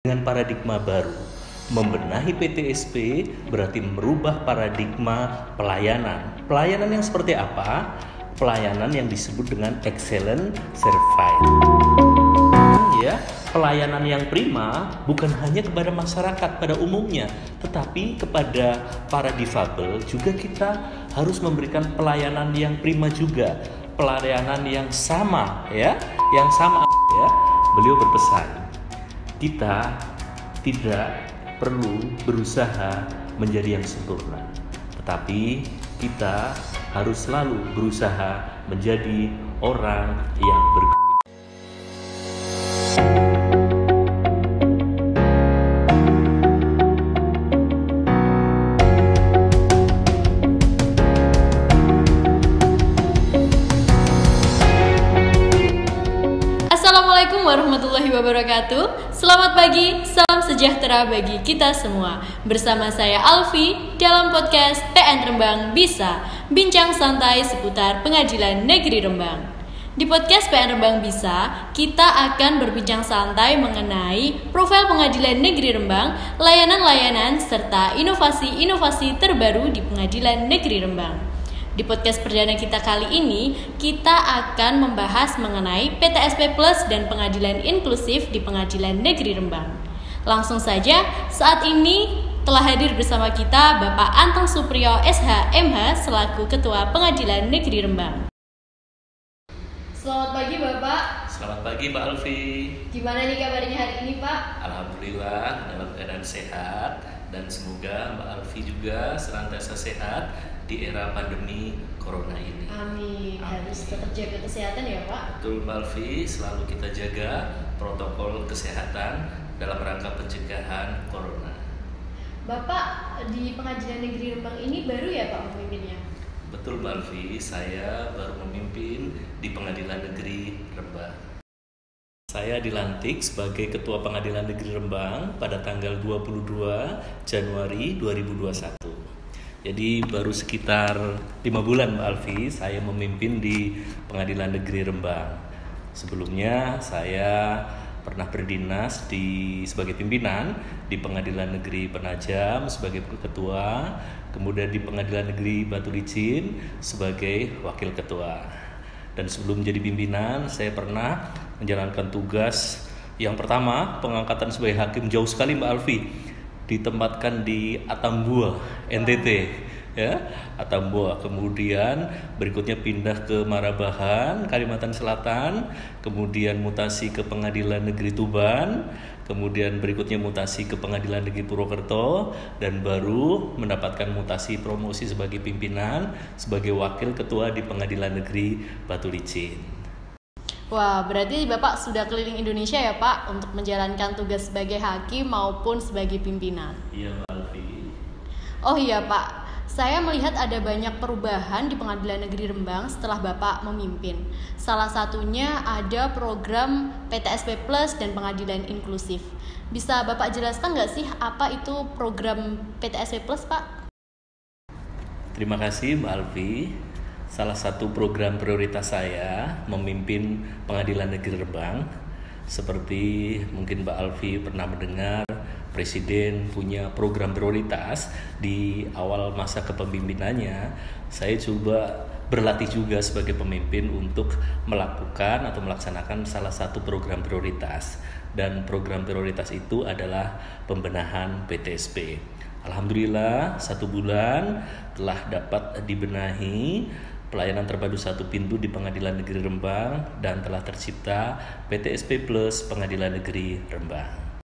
Dengan paradigma baru, membenahi PTSP berarti merubah paradigma pelayanan. Pelayanan yang seperti apa? Pelayanan yang disebut dengan excellent service. Ya, pelayanan yang prima bukan hanya kepada masyarakat pada umumnya, tetapi kepada para difabel juga kita harus memberikan pelayanan yang prima juga, pelayanan yang sama ya, ya. Beliau berpesan, kita tidak perlu berusaha menjadi yang sempurna, tetapi kita harus selalu berusaha menjadi orang yang berguna. Assalamualaikum warahmatullahi wabarakatuh. Selamat pagi, salam sejahtera bagi kita semua. Bersama saya Alfi dalam podcast PN Rembang Bisa, bincang santai seputar Pengadilan Negeri Rembang. Di podcast PN Rembang Bisa, kita akan berbincang santai mengenai profil Pengadilan Negeri Rembang, layanan-layanan serta inovasi-inovasi terbaru di Pengadilan Negeri Rembang. Di podcast perdana kita kali ini, kita akan membahas mengenai PTSP Plus dan pengadilan inklusif di Pengadilan Negeri Rembang. Langsung saja, saat ini telah hadir bersama kita Bapak Anteng Supriyo SH MH selaku Ketua Pengadilan Negeri Rembang. Selamat pagi Bapak. Selamat pagi Mbak Alfi. Gimana nih kabarnya hari ini Pak? Alhamdulillah dalam keadaan sehat, dan semoga Mbak Alfi juga senantiasa sehat di era pandemi corona ini. Amin. Harus tetap jaga kesehatan ya Pak. Betul Mbak Alfi, selalu kita jaga protokol kesehatan dalam rangka pencegahan corona. Bapak di Pengadilan Negeri Rembang ini baru ya Pak memimpinnya? Betul Mbak Alfi, saya baru memimpin di Pengadilan Negeri Rembang. Saya dilantik sebagai Ketua Pengadilan Negeri Rembang pada tanggal 22 Januari 2021. Jadi baru sekitar 5 bulan Mbak Alfi saya memimpin di Pengadilan Negeri Rembang. Sebelumnya saya pernah berdinas sebagai pimpinan di Pengadilan Negeri Penajam sebagai ketua, kemudian di Pengadilan Negeri Batu Licin sebagai wakil ketua. Dan sebelum jadi pimpinan, saya pernah menjalankan tugas yang pertama, pengangkatan sebagai hakim jauh sekali Mbak Alfi, ditempatkan di Atambua, NTT ya, Atambua. Kemudian berikutnya pindah ke Marabahan, Kalimantan Selatan, kemudian mutasi ke Pengadilan Negeri Tuban, kemudian berikutnya mutasi ke Pengadilan Negeri Purwokerto, dan baru mendapatkan mutasi promosi sebagai pimpinan sebagai wakil ketua di Pengadilan Negeri Batu Licin. Wah, berarti Bapak sudah keliling Indonesia ya Pak untuk menjalankan tugas sebagai hakim maupun sebagai pimpinan. Iya Mbak Alfi. Oh iya Pak, saya melihat ada banyak perubahan di Pengadilan Negeri Rembang setelah Bapak memimpin. Salah satunya ada program PTSP Plus dan pengadilan inklusif. Bisa Bapak jelaskan nggak sih apa itu program PTSP Plus Pak? Terima kasih Mbak Alfi. Salah satu program prioritas saya memimpin Pengadilan Negeri Rembang. Seperti mungkin Mbak Alfi pernah mendengar, Presiden punya program prioritas. Di awal masa kepemimpinannya, saya coba berlatih juga sebagai pemimpin untuk melakukan atau melaksanakan salah satu program prioritas. Dan program prioritas itu adalah pembenahan PTSP. Alhamdulillah 1 bulan telah dapat dibenahi pelayanan terpadu satu pintu di Pengadilan Negeri Rembang, dan telah tercipta PTSP Plus Pengadilan Negeri Rembang.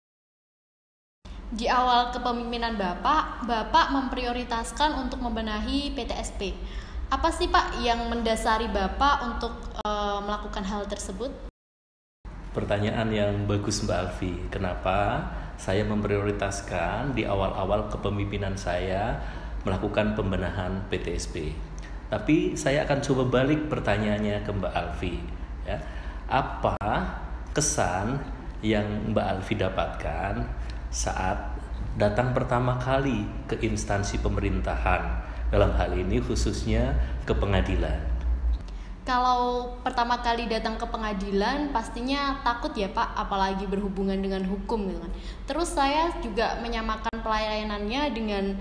Di awal kepemimpinan Bapak memprioritaskan untuk membenahi PTSP. Apa sih Pak yang mendasari Bapak untuk melakukan hal tersebut? Pertanyaan yang bagus Mbak Alfi. Kenapa saya memprioritaskan di awal-awal kepemimpinan saya melakukan pembenahan PTSP? Tapi saya akan coba balik pertanyaannya ke Mbak Alfi ya. Apa kesan yang Mbak Alfi dapatkan saat datang pertama kali ke instansi pemerintahan, dalam hal ini khususnya ke pengadilan? Kalau pertama kali datang ke pengadilan pastinya takut ya Pak, apalagi berhubungan dengan hukum gitu kan. Terus saya juga menyamakan pelayanannya dengan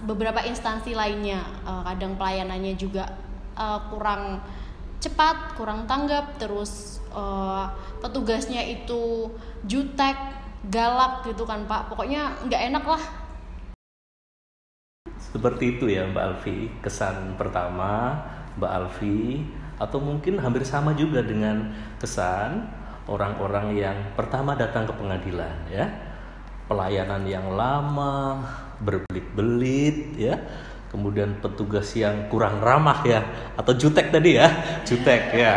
beberapa instansi lainnya. Kadang pelayanannya juga kurang cepat, kurang tanggap, terus petugasnya itu jutek, galak gitu kan Pak. Pokoknya nggak enak lah. Seperti itu ya Mbak Alfi, kesan pertama Mbak Alfi, atau mungkin hampir sama juga dengan kesan orang-orang yang pertama datang ke pengadilan ya. Pelayanan yang lama, berbelit-belit ya. Kemudian petugas yang kurang ramah ya, atau jutek tadi ya, jutek ya.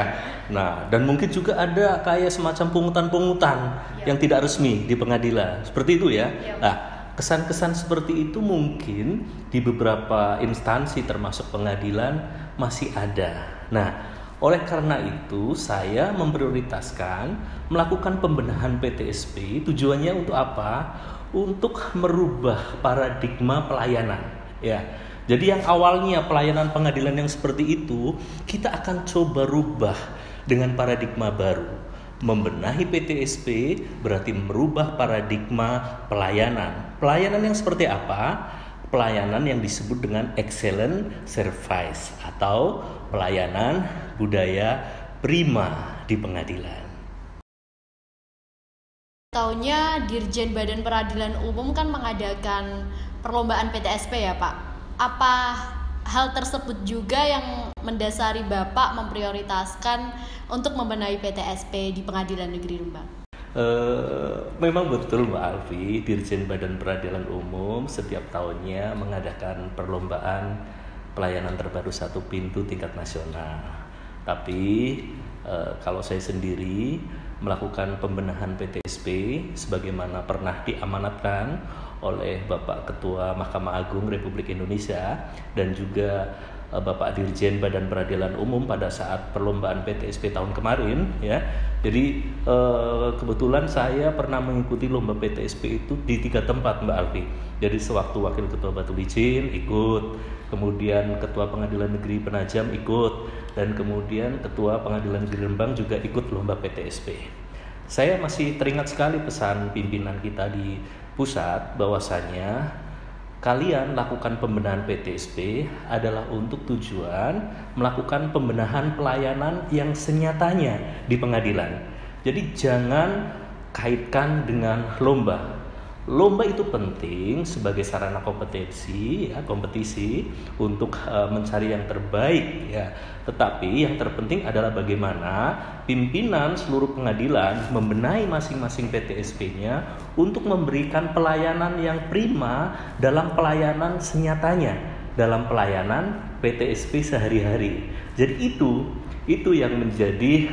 Nah, dan mungkin juga ada kayak semacam pungutan-pungutan yang tidak resmi di pengadilan. Seperti itu ya. Nah, kesan-kesan seperti itu mungkin di beberapa instansi termasuk pengadilan masih ada. Nah, oleh karena itu saya memprioritaskan melakukan pembenahan PTSP. Tujuannya untuk apa? Untuk merubah paradigma pelayanan ya. Jadi yang awalnya pelayanan pengadilan yang seperti itu, kita akan coba rubah dengan paradigma baru. Membenahi PTSP berarti merubah paradigma pelayanan. Pelayanan yang seperti apa? Pelayanan yang disebut dengan excellent service atau pelayanan budaya prima di pengadilan. Tahunnya Dirjen Badan Peradilan Umum kan mengadakan perlombaan PTSP ya Pak. Apa hal tersebut juga yang mendasari Bapak memprioritaskan untuk membenahi PTSP di Pengadilan Negeri Rembang? Memang betul Mbak Alfi, Dirjen Badan Peradilan Umum setiap tahunnya mengadakan perlombaan pelayanan terbaru satu pintu tingkat nasional. Tapi kalau saya sendiri melakukan pembenahan PTSP sebagaimana pernah diamanatkan oleh Bapak Ketua Mahkamah Agung Republik Indonesia dan juga Bapak Dirjen Badan Peradilan Umum pada saat perlombaan PTSP tahun kemarin ya. Jadi kebetulan saya pernah mengikuti lomba PTSP itu di 3 tempat Mbak Alfi. Jadi sewaktu Wakil Ketua Batu Licin ikut, kemudian Ketua Pengadilan Negeri Penajam ikut, dan kemudian Ketua Pengadilan Negeri Rembang juga ikut lomba PTSP. Saya masih teringat sekali pesan pimpinan kita di pusat bahwasanya kalian lakukan pembenahan PTSP adalah untuk tujuan melakukan pembenahan pelayanan yang senyatanya di pengadilan. Jadi jangan kaitkan dengan lomba. Lomba itu penting sebagai sarana kompetisi untuk mencari yang terbaik ya. Tetapi yang terpenting adalah bagaimana pimpinan seluruh pengadilan membenahi masing-masing PTSP-nya untuk memberikan pelayanan yang prima dalam pelayanan senyatanya, dalam pelayanan PTSP sehari-hari. Jadi itu yang menjadi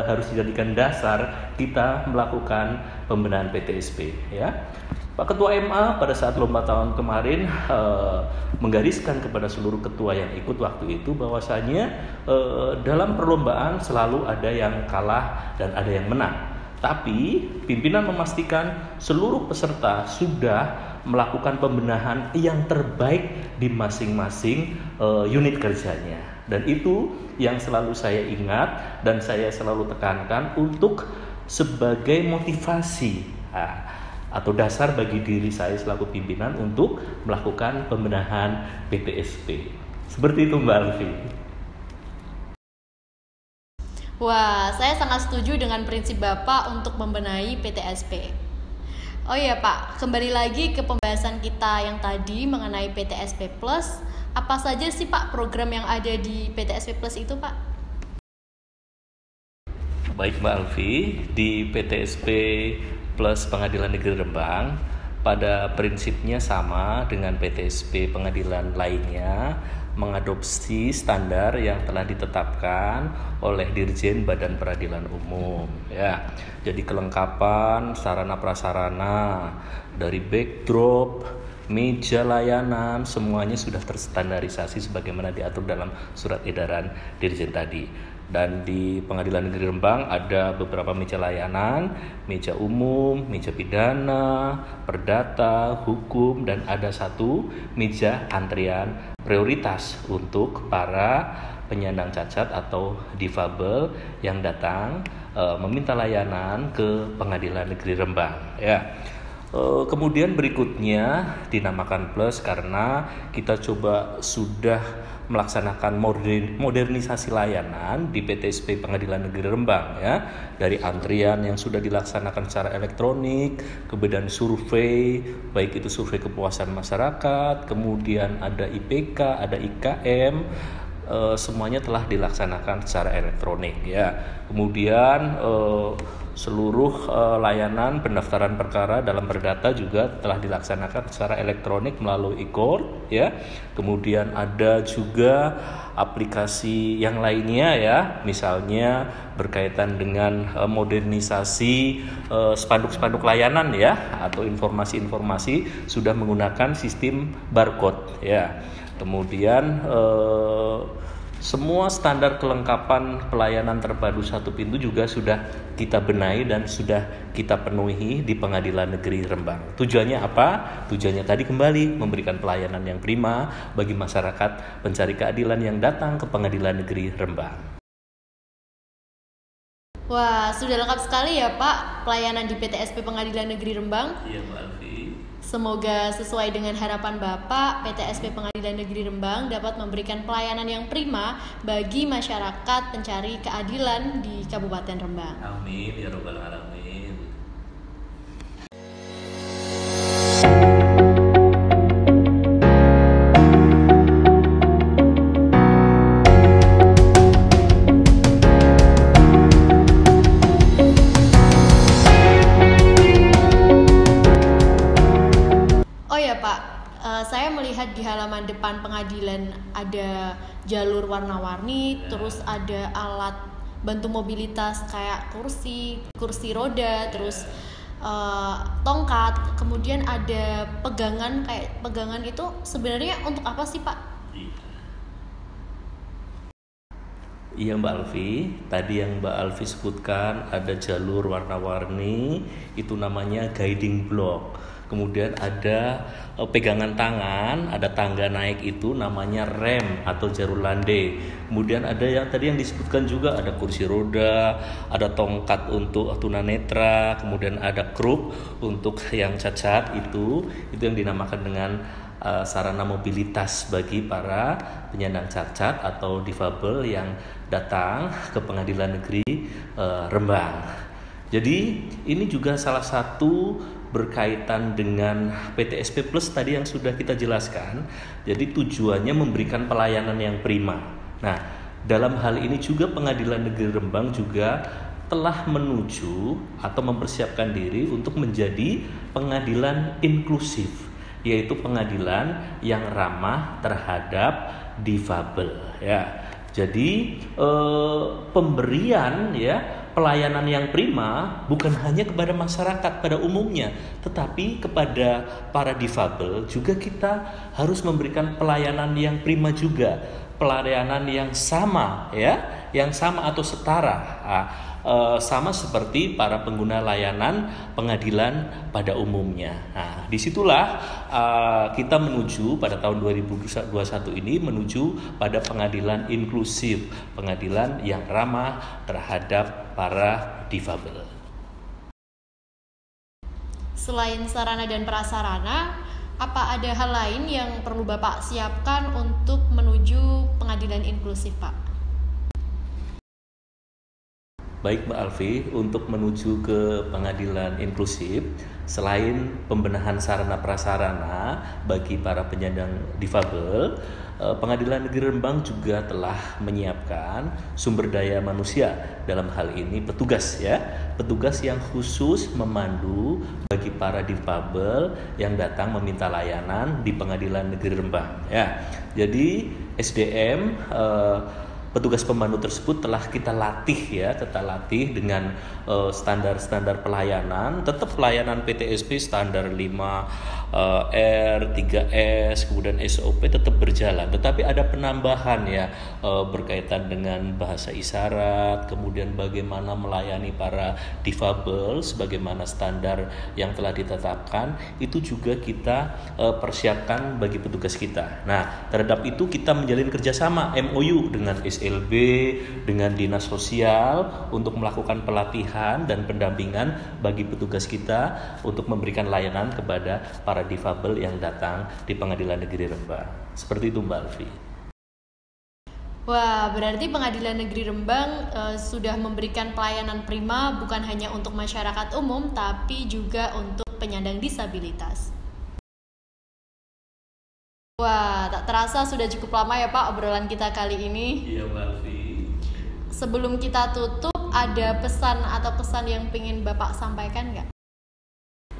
harus dijadikan dasar kita melakukan pembenahan PTSP ya. Pak Ketua MA pada saat lomba tahun kemarin menggariskan kepada seluruh ketua yang ikut waktu itu bahwasanya dalam perlombaan selalu ada yang kalah dan ada yang menang. Tapi pimpinan memastikan seluruh peserta sudah melakukan pembenahan yang terbaik di masing-masing unit kerjanya. Dan itu yang selalu saya ingat dan saya selalu tekankan untuk sebagai motivasi atau dasar bagi diri saya selaku pimpinan untuk melakukan pembenahan PTSP. Seperti itu Mbak Alfi. Wah, saya sangat setuju dengan prinsip Bapak untuk membenahi PTSP. Oh iya Pak, kembali lagi ke pembahasan kita yang tadi mengenai PTSP Plus. Apa saja sih Pak program yang ada di PTSP Plus itu Pak? Baik Mbak Alfi, di PTSP Plus Pengadilan Negeri Rembang pada prinsipnya sama dengan PTSP pengadilan lainnya, mengadopsi standar yang telah ditetapkan oleh Dirjen Badan Peradilan Umum ya. Jadi kelengkapan sarana prasarana dari backdrop, meja layanan semuanya sudah terstandarisasi sebagaimana diatur dalam surat edaran Dirjen tadi. Dan di Pengadilan Negeri Rembang ada beberapa meja layanan, meja umum, meja pidana, perdata, hukum, dan ada satu meja antrian prioritas untuk para penyandang cacat atau difabel yang datang meminta layanan ke Pengadilan Negeri Rembang ya. Kemudian berikutnya dinamakan plus karena kita coba sudah melaksanakan modernisasi layanan di PTSP Pengadilan Negeri Rembang ya, dari antrian yang sudah dilaksanakan secara elektronik, kemudian survei, baik itu survei kepuasan masyarakat, kemudian ada IPK, ada IKM, semuanya telah dilaksanakan secara elektronik ya. Kemudian seluruh layanan pendaftaran perkara dalam perdata juga telah dilaksanakan secara elektronik melalui e-court ya. Kemudian ada juga aplikasi yang lainnya ya, misalnya berkaitan dengan modernisasi spanduk-spanduk layanan ya, atau informasi-informasi sudah menggunakan sistem barcode ya. Kemudian semua standar kelengkapan pelayanan terpadu satu pintu juga sudah kita benahi dan sudah kita penuhi di Pengadilan Negeri Rembang. Tujuannya apa? Tujuannya tadi kembali memberikan pelayanan yang prima bagi masyarakat pencari keadilan yang datang ke Pengadilan Negeri Rembang. Wah, sudah lengkap sekali ya Pak pelayanan di PTSP Pengadilan Negeri Rembang. Iya Mbak Alfi. Semoga sesuai dengan harapan Bapak, PTSP Pengadilan Negeri Rembang dapat memberikan pelayanan yang prima bagi masyarakat pencari keadilan di Kabupaten Rembang. Amin ya robbal alamin. Saya melihat di halaman depan pengadilan ada jalur warna-warni, terus ada alat bantu mobilitas kayak kursi roda, terus tongkat, kemudian ada pegangan. Kayak pegangan itu sebenarnya untuk apa sih Pak? Iya Mbak Alfi, tadi yang Mbak Alfi sebutkan ada jalur warna-warni, itu namanya guiding block. Kemudian ada pegangan tangan, ada tangga naik itu namanya rem atau jalur landai. Kemudian ada yang tadi yang disebutkan juga ada kursi roda, ada tongkat untuk tunanetra, kemudian ada kruk untuk yang cacat itu yang dinamakan dengan sarana mobilitas bagi para penyandang cacat atau difabel yang datang ke Pengadilan Negeri Rembang. Jadi ini juga salah satu berkaitan dengan PTSP Plus tadi yang sudah kita jelaskan. Jadi tujuannya memberikan pelayanan yang prima. Nah, dalam hal ini juga Pengadilan Negeri Rembang juga telah menuju atau mempersiapkan diri untuk menjadi pengadilan inklusif, yaitu pengadilan yang ramah terhadap difabel ya. Jadi pemberian ya pelayanan yang prima bukan hanya kepada masyarakat pada umumnya, tetapi kepada para difabel juga kita harus memberikan pelayanan yang prima juga, pelayanan yang sama ya, yang sama atau setara. Sama seperti para pengguna layanan pengadilan pada umumnya. Nah, disitulah kita menuju pada tahun 2021 ini menuju pada pengadilan inklusif, pengadilan yang ramah terhadap para difabel. Selain sarana dan prasarana, apa ada hal lain yang perlu Bapak siapkan untuk menuju pengadilan inklusif, Pak? Baik Mbak Alfi, untuk menuju ke pengadilan inklusif, selain pembenahan sarana prasarana bagi para penyandang difabel, Pengadilan Negeri Rembang juga telah menyiapkan sumber daya manusia, dalam hal ini petugas ya, petugas yang khusus memandu bagi para difabel yang datang meminta layanan di Pengadilan Negeri Rembang ya. Jadi SDM petugas pemandu tersebut telah kita latih dengan standar-standar pelayanan. Tetap pelayanan PTSP standar 5R, 3S, kemudian SOP tetap berjalan. Tetapi ada penambahan ya berkaitan dengan bahasa isyarat, kemudian bagaimana melayani para difabel sebagaimana standar yang telah ditetapkan, itu juga kita persiapkan bagi petugas kita. Nah, terhadap itu kita menjalin kerjasama MOU dengan SDM Dinas LB dengan Dinas Sosial untuk melakukan pelatihan dan pendampingan bagi petugas kita untuk memberikan layanan kepada para difabel yang datang di Pengadilan Negeri Rembang. Seperti itu Mbak Alfi. Wah, berarti Pengadilan Negeri Rembang sudah memberikan pelayanan prima bukan hanya untuk masyarakat umum, tapi juga untuk penyandang disabilitas. Wah, tak terasa sudah cukup lama ya Pak obrolan kita kali ini. Iya Mbak Alfi. Sebelum kita tutup, ada pesan atau kesan yang ingin Bapak sampaikan nggak?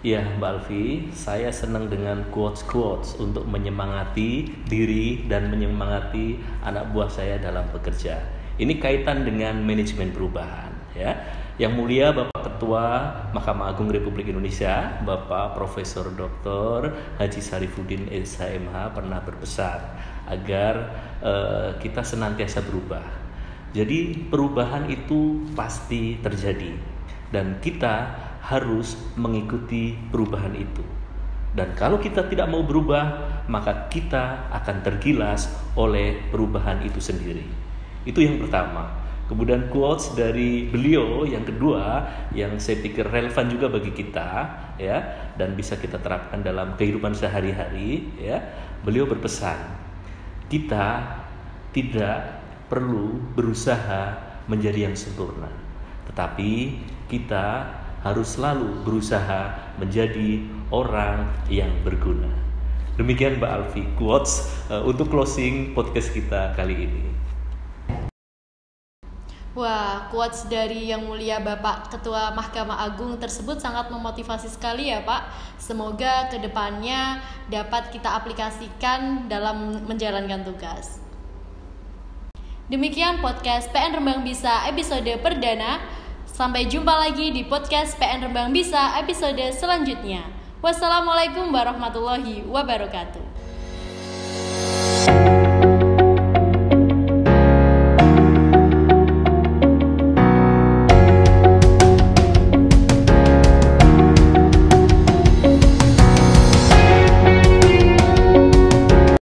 Ya Mbak Alfi, saya senang dengan quotes-quotes untuk menyemangati diri dan menyemangati anak buah saya dalam bekerja. Ini kaitan dengan manajemen perubahan ya. Yang mulia Bapak Ketua Mahkamah Agung Republik Indonesia, Bapak Profesor Dr. Haji Sarifuddin SHMH pernah berpesan agar kita senantiasa berubah. Jadi perubahan itu pasti terjadi dan kita harus mengikuti perubahan itu. Dan kalau kita tidak mau berubah, maka kita akan tergilas oleh perubahan itu sendiri. Itu yang pertama. Kemudian quotes dari beliau yang kedua yang saya pikir relevan juga bagi kita ya dan bisa kita terapkan dalam kehidupan sehari-hari ya. Beliau berpesan, kita tidak perlu berusaha menjadi yang sempurna, tetapi kita harus selalu berusaha menjadi orang yang berguna. Demikian Mbak Alfi quotes untuk closing podcast kita kali ini. Wah, quotes dari Yang Mulia Bapak Ketua Mahkamah Agung tersebut sangat memotivasi sekali ya Pak. Semoga kedepannya dapat kita aplikasikan dalam menjalankan tugas. Demikian podcast PN Rembang Bisa episode perdana. Sampai jumpa lagi di podcast PN Rembang Bisa episode selanjutnya. Wassalamualaikum warahmatullahi wabarakatuh.